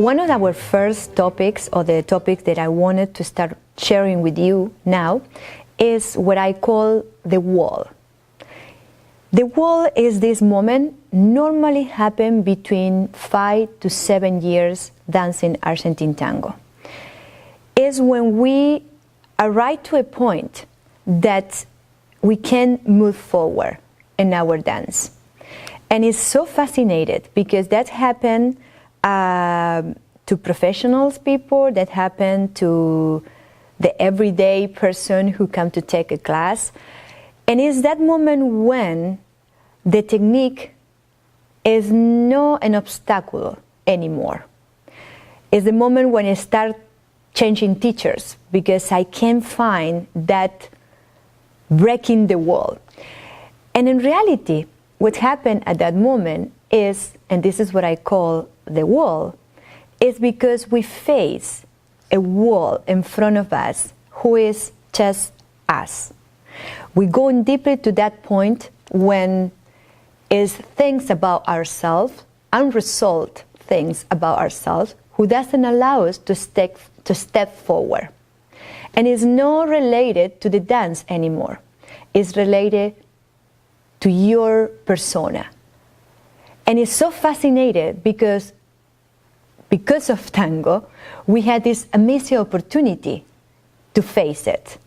One of our first topics, or the topic that I wanted to start sharing with you now, is what I call the wall. The wall is this moment normally happen between 5 to 7 years dancing Argentine tango. Is when we arrive to a point that we can move forward in our dance. And it's so fascinating because that happened to professionals people, that happened to the everyday person who come to take a class. And it's that moment when the technique is not an obstacle anymore. It's the moment when I start changing teachers because I can't find that breaking the wall. And in reality, what happened at that moment is, and this is what I call the wall, is because we face a wall in front of us who is just us. We go in deeply to that point when is things about ourselves, unresolved things about ourselves, who doesn't allow us to step forward. And it's not related to the dance anymore. It's related to your persona. And it's so fascinating because of tango, we had this amazing opportunity to face it.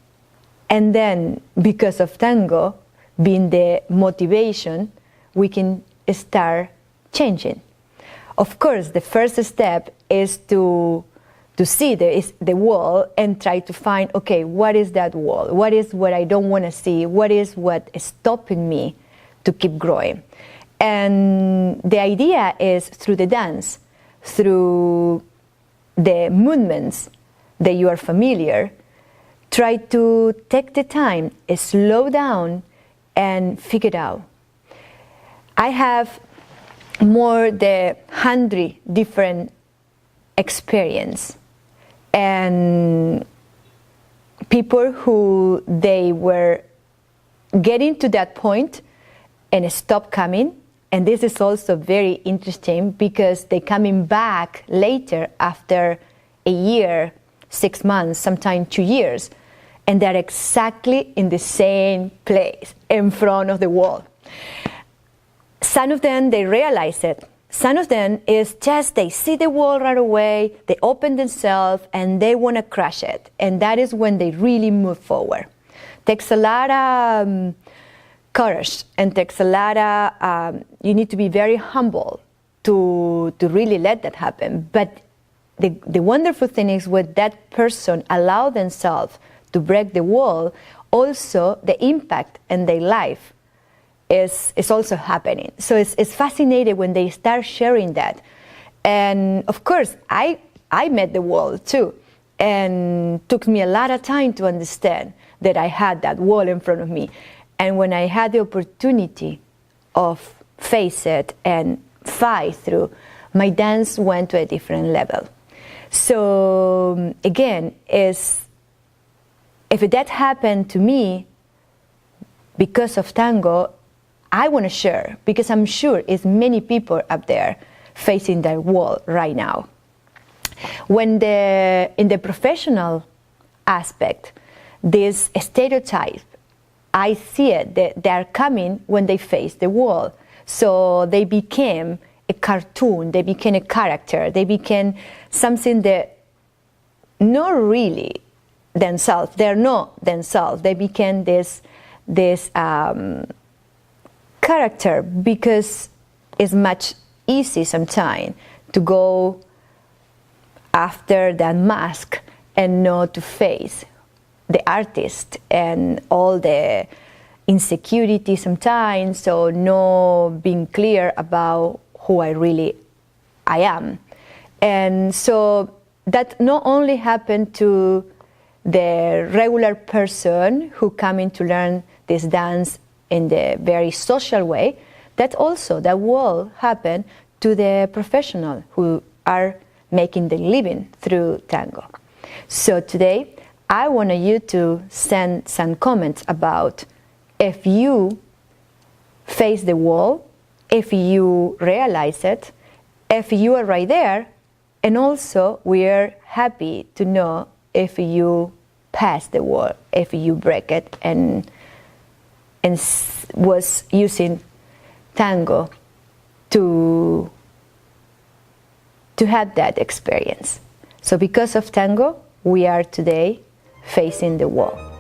And then because of tango being the motivation, we can start changing. Of course, the first step is to see the wall and try to find, okay, what is that wall? What is what I don't want to see? What is what is stopping me to keep growing? And the idea is through the dance, through the movements that you are familiar, try to take the time, slow down, and figure it out. I have more than 100 different experience, and people who they were getting to that point and stop coming. And this is also very interesting because they're coming back later after a year, 6 months, sometimes 2 years, and they're exactly in the same place in front of the wall. Some of them, they realize it. Some of them is just they see the wall right away, they open themselves, and they want to crush it. And that is when they really move forward. Takes a lot of courage and takes a lot of, you need to be very humble to really let that happen. But the wonderful thing is when that person allow themselves to break the wall, also the impact in their life is also happening. So it's fascinating when they start sharing that. And of course, I met the wall too. And took me a lot of time to understand that I had that wall in front of me. And when I had the opportunity of face it and fight through, my dance went to a different level. So again, if that happened to me because of tango, I want to share, because I'm sure it's many people up there facing that wall right now. When in the professional aspect, this stereotype, I see it, that they are coming when they face the wall. So they became a cartoon, they became a character, they became something that not really themselves, they're not themselves, they became this character because it's much easy sometimes to go after that mask and not to face the artist and all the insecurity sometimes, so no being clear about who I am. And so that not only happened to the regular person who coming to learn this dance in the very social way, that also that will happen to the professional who are making the living through tango. So today I want you to send some comments about if you face the wall, if you realize it, if you are right there, And also, we are happy to know if you pass the wall, if you break it, and was using Tango to have that experience. So because of Tango, we are today facing the wall.